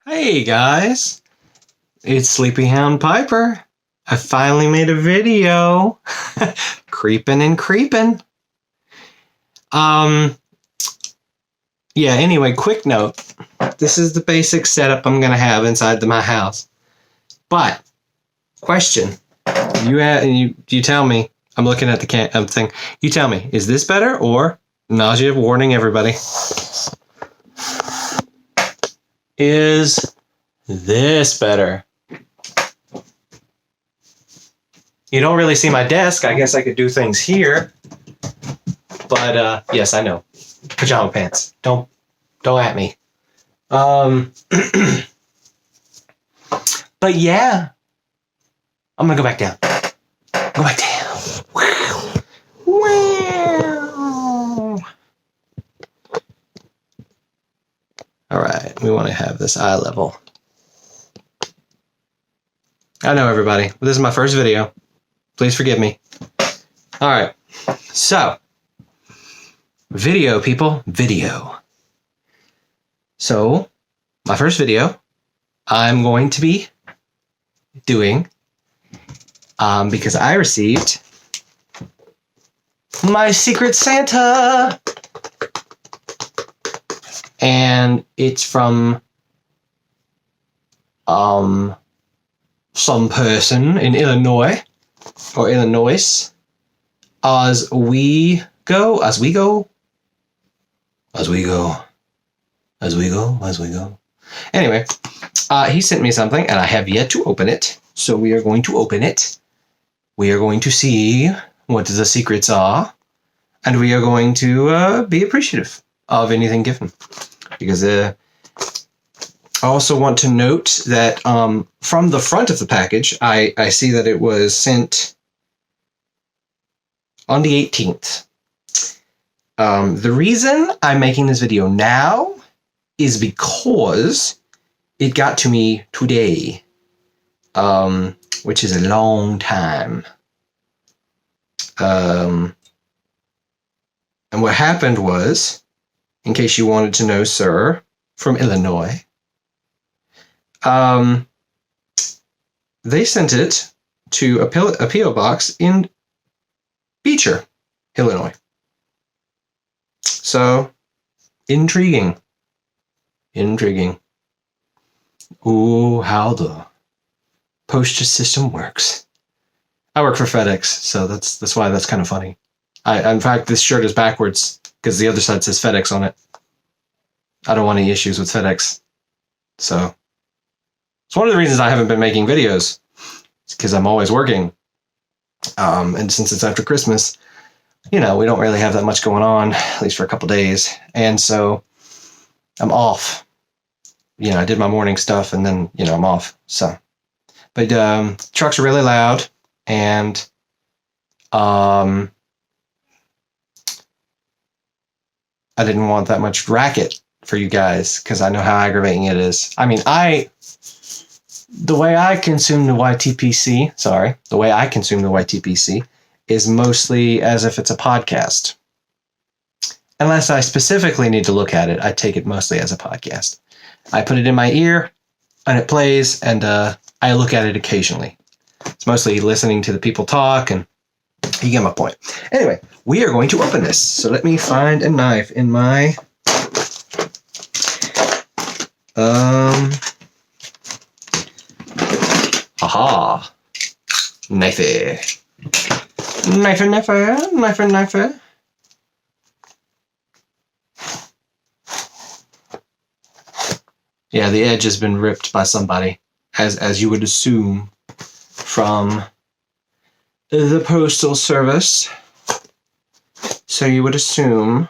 Hey guys, it's Sleepyhound Piper. I finally made a video. Creeping and creeping. Anyway, quick note. This is the basic setup I'm going to have inside my house. But, question. You tell me. I'm looking at the thing. You tell me, is this better or nausea warning everybody? Is this better? You don't really see my desk. I guess I could do things here. But, yes, I know. Pajama pants. Don't at me. But yeah. I'm gonna go back down. Go back down. Alright, we want to have this eye level. I know everybody. This is my first video. Please forgive me. Alright, so. Video, people. Video. So, my first video, I'm going to be doing, because I received my Secret Santa. And it's from some person in Illinois or Illinois. As we go. Anyway, he sent me something and I have yet to open it. So we are going to open it. We are going to see what the secrets are. And we are going to be appreciative of anything given. Because I also want to note that from the front of the package, I see that it was sent on the 18th. The reason I'm making this video now is because it got to me today, which is a long time. And what happened was, in case you wanted to know, sir, from Illinois, they sent it to a P.O. box in Beecher, Illinois. So, intriguing. Ooh, how the postage system works. I work for FedEx, so that's why that's kind of funny. In fact, this shirt is backwards because the other side says FedEx on it. I don't want any issues with FedEx. So, it's one of the reasons I haven't been making videos. It's because I'm always working. And since it's after Christmas, we don't really have that much going on, at least for a couple days. And so I'm off. I did my morning stuff and then, I'm off. So, but trucks are really loud and I didn't want that much racket for you guys because I know how aggravating it is. I mean, the way I consume the YTPC is mostly as if it's a podcast. Unless I specifically need to look at it, I take it mostly as a podcast. I put it in my ear, and it plays, and I look at it occasionally. It's mostly listening to the people talk, and you get my point. Anyway, we are going to open this. So let me find a knife in my... Aha! Knifey. Knife. Yeah, the edge has been ripped by somebody, as you would assume from the postal service. So you would assume.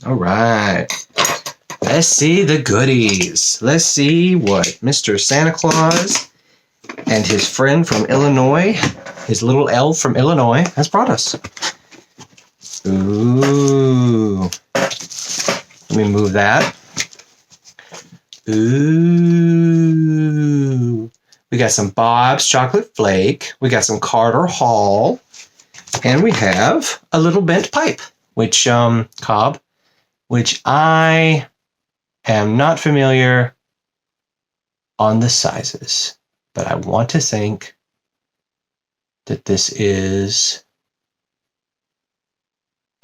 All right. Let's see the goodies. Let's see what Mr. Santa Claus and his friend from Illinois, his little elf from Illinois, has brought us. Ooh. Let me move that. Ooh. We got some Bob's Chocolate Flake. We got some Carter Hall. And we have a little bent pipe, which cob, which I am not familiar on the sizes, but I want to think that this is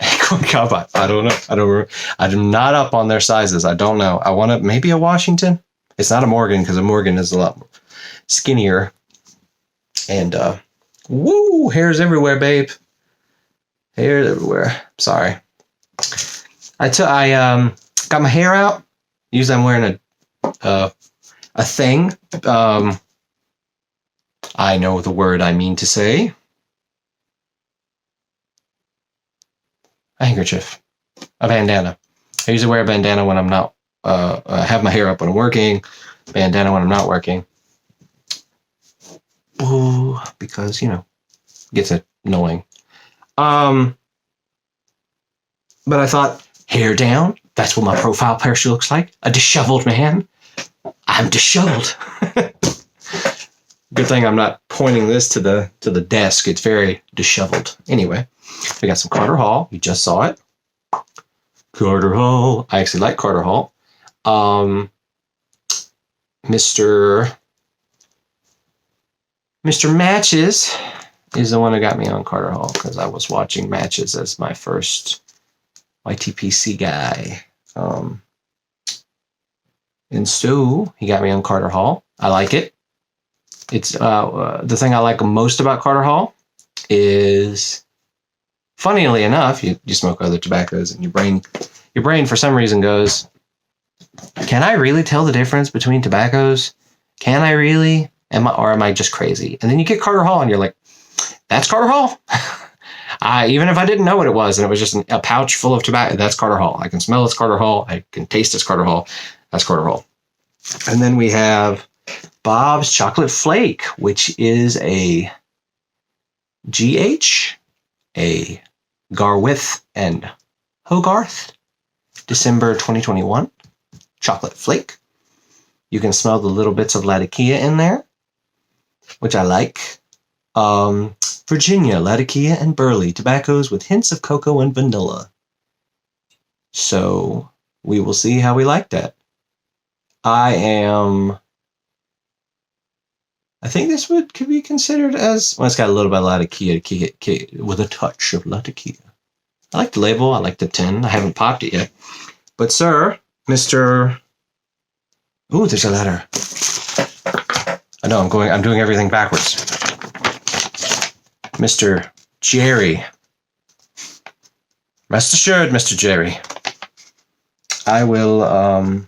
Acorn Cob. I don't know. I'm not up on their sizes. I don't know. I want to maybe a Washington. It's not a Morgan because a Morgan is a lot skinnier. And woo, hairs everywhere, babe. Hairs everywhere. Sorry. I got my hair out. Usually I'm wearing a thing. I know the word I mean to say. A handkerchief. A bandana. I usually wear a bandana when I'm not, I have my hair up when I'm working. Bandana when I'm not working. Ooh, because, it gets annoying. But I thought, hair down. That's what my profile picture looks like. A disheveled man. I'm disheveled. Good thing I'm not pointing this to the desk. It's very disheveled. Anyway, we got some Carter Hall. You just saw it. Carter Hall. I actually like Carter Hall. Mr. Matches is the one who got me on Carter Hall because I was watching Matches as my first YTPC guy. And so he got me on Carter Hall. I like it. It's the thing I like most about Carter Hall is, funnily enough, you smoke other tobaccos and your brain for some reason goes, can I really tell the difference between tobaccos? Can I really? Am I just crazy? And then you get Carter Hall and you're like, that's Carter Hall? Even if I didn't know what it was and it was just a pouch full of tobacco, that's Carter Hall. I can smell it's Carter Hall. I can taste it's Carter Hall. That's Carter Hall. And then we have Bob's Chocolate Flake, which is a GH, a Garwith and Hogarth, December 2021 chocolate flake. You can smell the little bits of Latakia in there, which I like. Virginia, Latakia, and Burley tobaccos with hints of cocoa and vanilla. So we will see how we like that. I think this could be considered as, well, it's got a little bit of Latakia with a touch of Latakia. I like the label. I like the tin. I haven't popped it yet. But sir, Mr. Ooh, there's a letter. I know I'm doing everything backwards. Mr. Jerry. Rest assured, Mr. Jerry. I will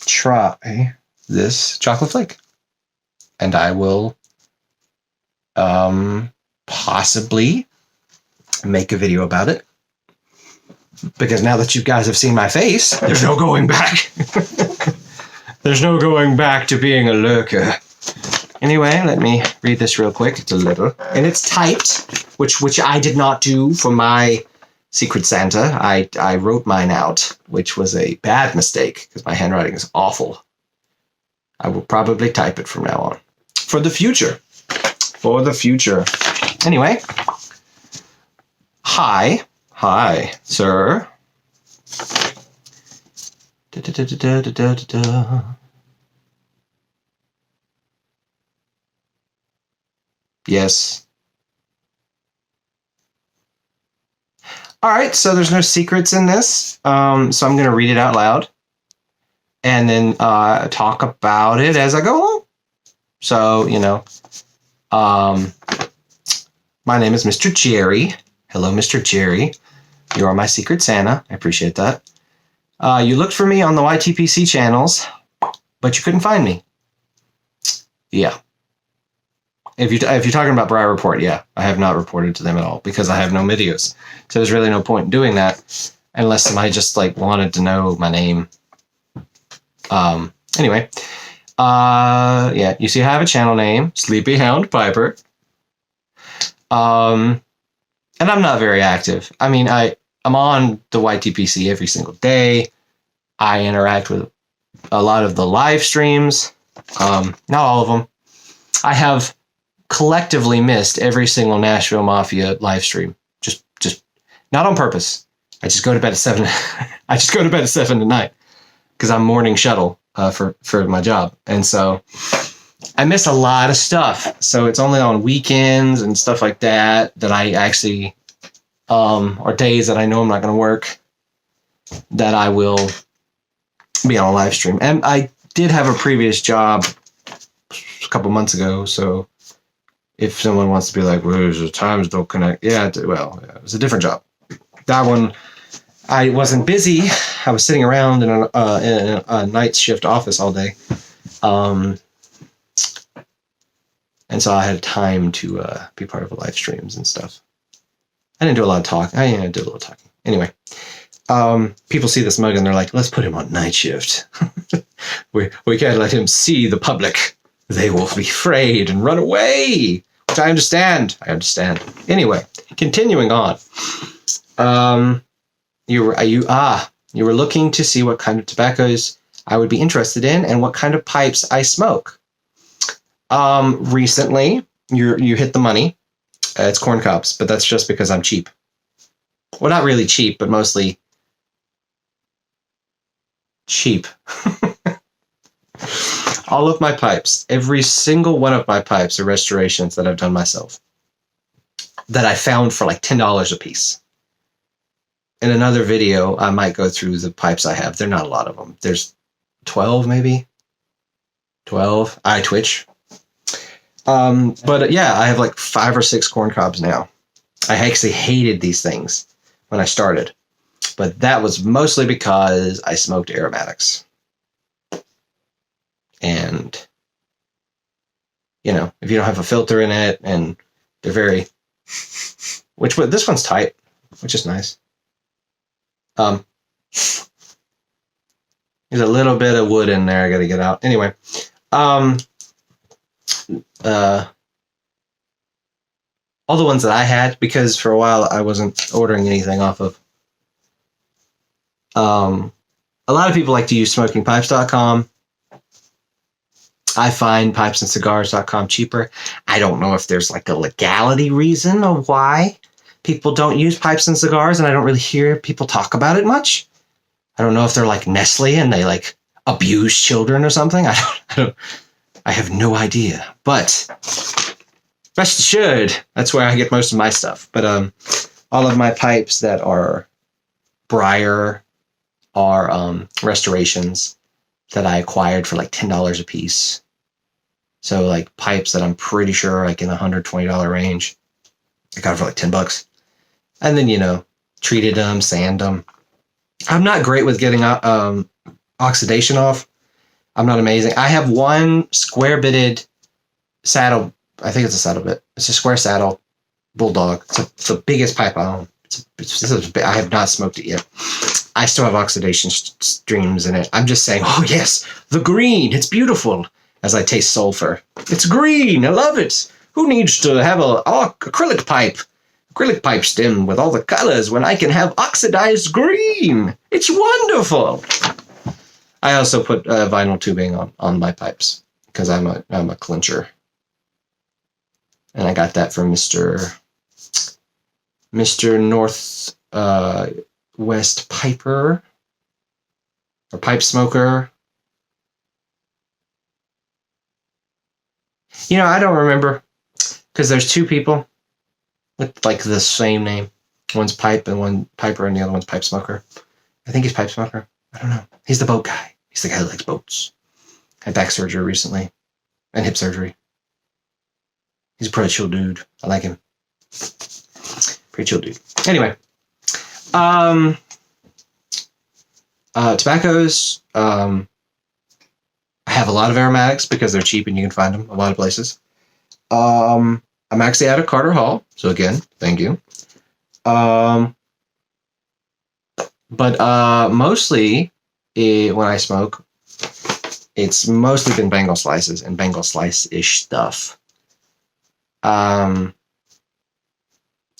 try this chocolate flake. And I will possibly make a video about it. Because now that you guys have seen my face, there's no going back. There's no going back to being a lurker. Anyway, let me read this real quick. It's a little. And it's typed, which I did not do for my Secret Santa. I wrote mine out, which was a bad mistake because my handwriting is awful. I will probably type it from now on. For the future. For the future. Anyway. Hi, sir. Yes. All right, so there's no secrets in this. So I'm going to read it out loud and then talk about it as I go along. So, my name is Mr. Jerry. Hello, Mr. Jerry. You are my Secret Santa. I appreciate that. You looked for me on the YTPC channels, but you couldn't find me. Yeah. If you're talking about Briar Report, yeah, I have not reported to them at all because I have no videos. So there's really no point in doing that unless somebody just wanted to know my name. Anyway, yeah, you see I have a channel name, Sleepy Hound Piper. And I'm not very active. I mean, I'm on the YTPC every single day. I interact with a lot of the live streams. Not all of them. I have collectively missed every single Nashville Mafia live stream. Just not on purpose. I just go to bed at 7. I just go to bed at 7 at night because I'm morning shuttle for my job. And so I miss a lot of stuff. So it's only on weekends and stuff like that I actually, or days that I know I'm not going to work, that I will be on a live stream. And I did have a previous job a couple months ago. So if someone wants to be like, well, the times don't connect. Yeah, well, it was a different job. That one, I wasn't busy. I was sitting around in a night shift office all day. And so I had time to be part of the live streams and stuff. I didn't do a lot of talking. I did a little talking. Anyway, people see this mug and they're like, let's put him on night shift. we can't let him see the public. They will be afraid and run away, which I understand. Anyway, continuing on. You were looking to see what kind of tobaccos I would be interested in and what kind of pipes I smoke. Recently, you hit the money. It's corn cobs, but that's just because I'm cheap. Well, not really cheap, but mostly cheap. All of my pipes, every single one of my pipes are restorations that I've done myself, that I found for like $10 a piece. In another video, I might go through the pipes I have. There are not a lot of them. There's 12, maybe 12. I Twitch. But yeah, I have like 5 or 6 corn cobs now. I actually hated these things when I started, but that was mostly because I smoked aromatics. And, you know, if you don't have a filter in it, and they're very, this one's tight, which is nice. There's a little bit of wood in there I got to get out. Anyway, all the ones that I had, because for a while I wasn't ordering anything off of. A lot of people like to use smokingpipes.com. I find pipesandcigars.com cheaper. I don't know if there's like a legality reason of why people don't use pipes and cigars, and I don't really hear people talk about it much. I don't know if they're like Nestle and they like abuse children or something. I have no idea. But rest assured, that's where I get most of my stuff. But all of my pipes that are Briar are restorations that I acquired for like $10 a piece. So like pipes that I'm pretty sure like in the $120 range. I got it for like $10. And then, you know, treated them, sand them. I'm not great with getting oxidation off. I'm not amazing. I have one square-bitted saddle. I think it's a saddle bit. It's a square saddle Bulldog. It's the biggest pipe I own. I have not smoked it yet. I still have oxidation streams in it. I'm just saying, oh yes, the green. It's beautiful. As I taste sulfur. It's green. I love it. Who needs to have a acrylic pipe stem with all the colors when I can have oxidized green? It's wonderful. I also put vinyl tubing on my pipes because I'm a clincher. And I got that from Mr. North West Piper or Pipe Smoker. You know, I don't remember because there's 2 people with like the same name. One's Pipe and one Piper, and the other one's Pipe Smoker. I think he's Pipe Smoker. I don't know. He's the boat guy. He's the guy who likes boats. Had back surgery recently and hip surgery. He's a pretty chill dude. I like him. Pretty chill dude. Anyway, tobaccos. I have a lot of aromatics because they're cheap and you can find them a lot of places. I'm actually out of Carter Hall, so again, thank you. But mostly when I smoke, it's mostly been Bengal slices and Bengal slice-ish stuff.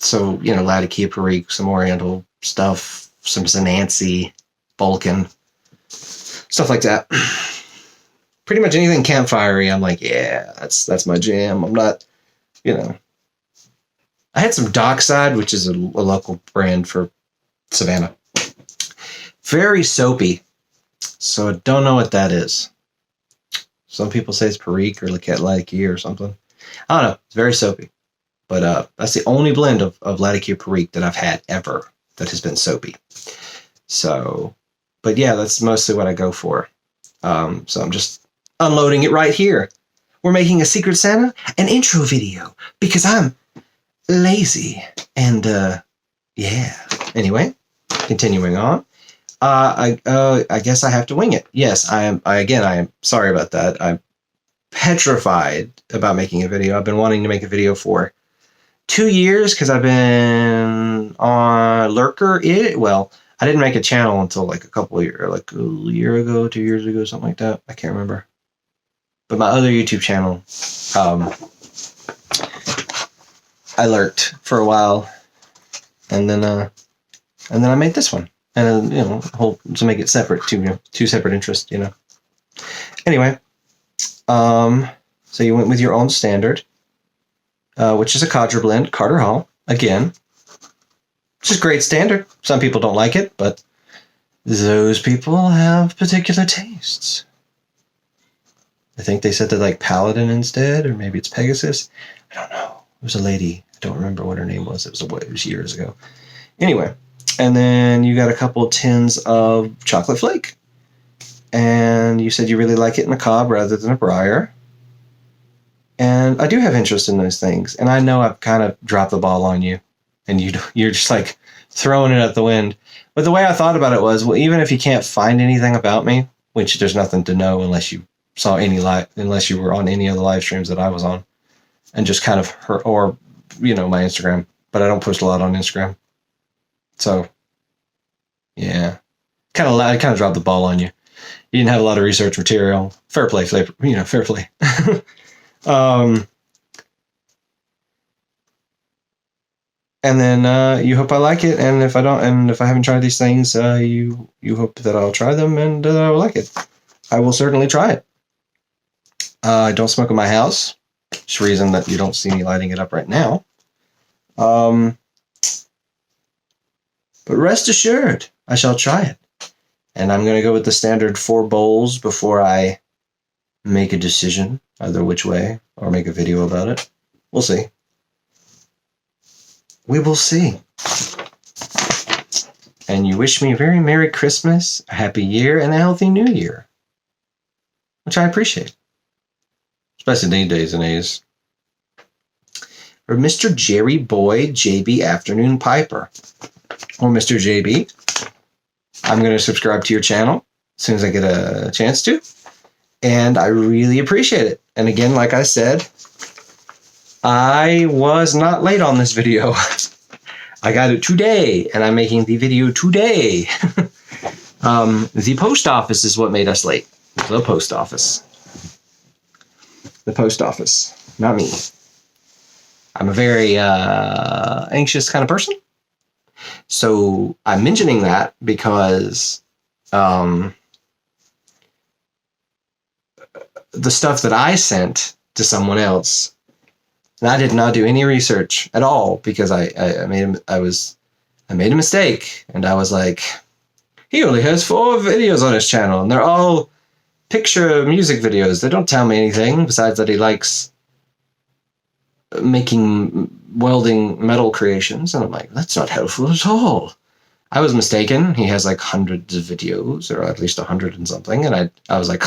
So, you know, Latakia Perique, some Oriental stuff, some Zenancy, Vulcan, stuff like that. Pretty much anything campfire-y, I'm like, yeah, that's my jam. I'm not you know, I had some Dockside, which is a local brand for Savannah. Very soapy. So I don't know what that is. Some people say it's Perique or Latakia or something. I don't know. It's very soapy. But that's the only blend of Latakia Perique that I've had ever that has been soapy. So, but yeah, that's mostly what I go for. So I'm just unloading it right here. We're making a Secret Santa, an intro video, because I'm lazy. And yeah. Anyway, continuing on. I guess I have to wing it. Yes, I am sorry about that. I'm petrified about making a video. I've been wanting to make a video for 2 years because I've been on Lurker. Well, I didn't make a channel until like a year ago, 2 years ago, something like that. I can't remember. But my other YouTube channel, I lurked for a while, and then I made this one. And to make it separate, two separate interests, Anyway, so you went with your own standard, which is a Cadre blend, Carter Hall, again, which is great standard. Some people don't like it, but those people have particular tastes. I think they said they like Paladin instead, or maybe it's Pegasus. I don't know. It was a lady. I don't remember what her name was. It was years ago. Anyway. And then you got a couple of tins of chocolate flake. And you said you really like it in a cob rather than a briar. And I do have interest in those things. And I know I've kind of dropped the ball on you. And you're just like throwing it at the wind. But the way I thought about it was, well, even if you can't find anything about me, which there's nothing to know unless you saw unless you were on any of the live streams that I was on. And just kind of my Instagram. But I don't post a lot on Instagram. So, yeah, kind of dropped the ball on you. You didn't have a lot of research material. Fair play. Fair play. And then you hope I like it, and if I don't, and if I haven't tried these things, you hope that I'll try them and that I will like it. I will certainly try it. I don't smoke in my house. It's the reason that you don't see me lighting it up right now. But rest assured, I shall try it. And I'm going to go with the standard 4 bowls before I make a decision, either which way, or make a video about it. We'll see. We will see. And you wish me a very Merry Christmas, a Happy Year, and a Healthy New Year. Which I appreciate. Especially these days and age. Or Mr. Jerry Boyd JB Afternoon Piper. Or Mr. JB, I'm going to subscribe to your channel as soon as I get a chance to. And I really appreciate it. And again, like I said, I was not late on this video. I got it today, and I'm making the video today. The post office is what made us late. The post office. The post office, not me. I'm a very anxious kind of person. So I'm mentioning that because the stuff that I sent to someone else, and I did not do any research at all because I made a mistake, and I was like, he only has 4 videos on his channel, and they're all picture music videos. They don't tell me anything besides that he likes making welding metal creations. And I'm like, that's not helpful at all. I was mistaken. He has like hundreds of videos, or at least 100 and something. And I was like,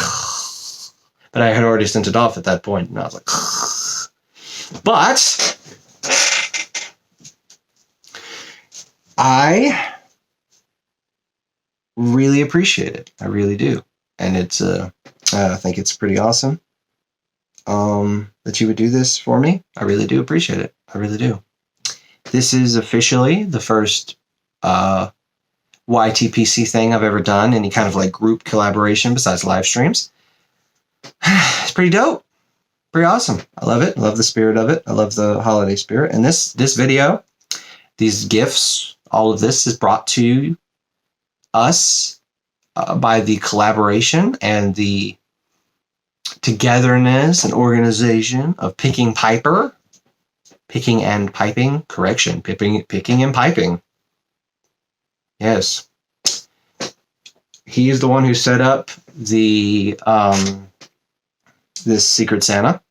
but I had already sent it off at that point, and I was like, but I really appreciate it. I really do. And it's, I think it's pretty awesome that you would do this for me. I really do appreciate it. I really do. This is officially the first YTPC thing I've ever done, any kind of like group collaboration besides live streams. It's pretty dope. Pretty awesome. I love it. I love the spirit of it. I love the holiday spirit. And this video, these gifts, all of this is brought to us by the collaboration and the togetherness and organization of Picking Piper Picking and piping. Correction. Picking and piping. Yes. He is the one who set up the this Secret Santa.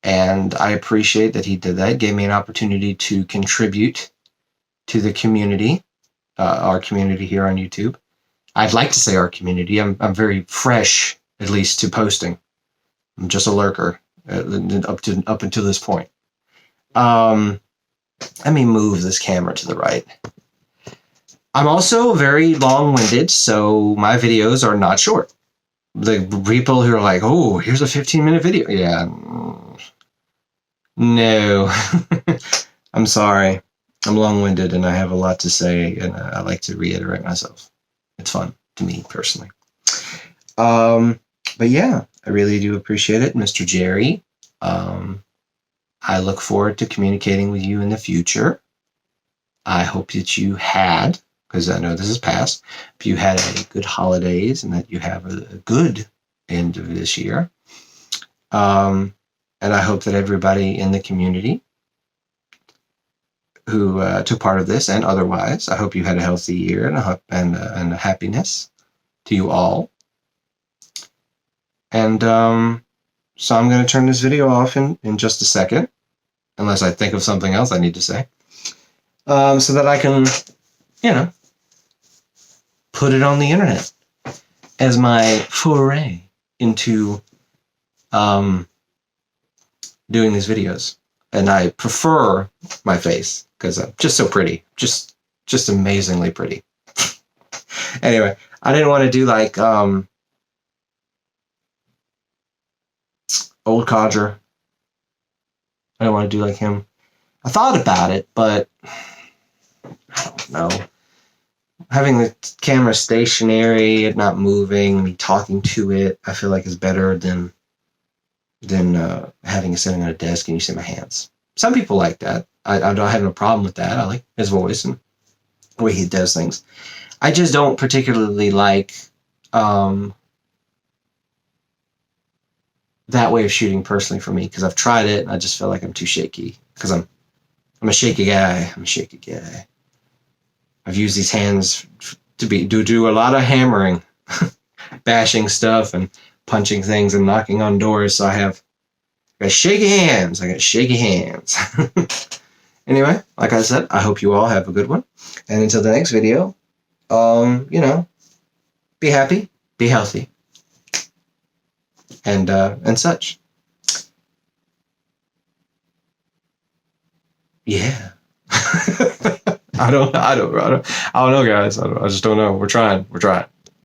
And I appreciate that he did that. It gave me an opportunity to contribute to the community, our community here on YouTube. I'd like to say our community. I'm very fresh, at least, to posting. I'm just a lurker up until this point. Let me move this camera to the right. I'm also very long-winded, so my videos are not short. The people who are like, oh, here's a 15-minute video. Yeah. No. I'm sorry. I'm long-winded and I have a lot to say, and I like to reiterate myself. It's fun to me personally. But yeah, I really do appreciate it, Mr. Jerry. I look forward to communicating with you in the future. I hope that you had, because I know this is past, if you had a good holidays and that you have a good end of this year. And I hope that everybody in the community who took part of this and otherwise, I hope you had a healthy year and a happiness to you all. And so I'm going to turn this video off in just a second, unless I think of something else I need to say, so that I can, put it on the internet as my foray into doing these videos. And I prefer my face because I'm just so pretty, just amazingly pretty. Anyway, I didn't want to do like old Codger. I don't want to do like him. I thought about it, but I don't know. Having the camera stationary, it not moving, me talking to it, I feel like is better than having it sitting on a desk and you see my hands. Some people like that. I don't have no problem with that. I like his voice and the way he does things. I just don't particularly like that way of shooting personally for me, because I've tried it and I just feel like I'm too shaky, because I'm a shaky guy. I've used these hands to do a lot of hammering, bashing stuff and punching things and knocking on doors. So I got shaky hands. Anyway, like I said, I hope you all have a good one. And until the next video, be happy, be healthy, and such. Yeah. I don't know, guys. I just don't know. We're trying.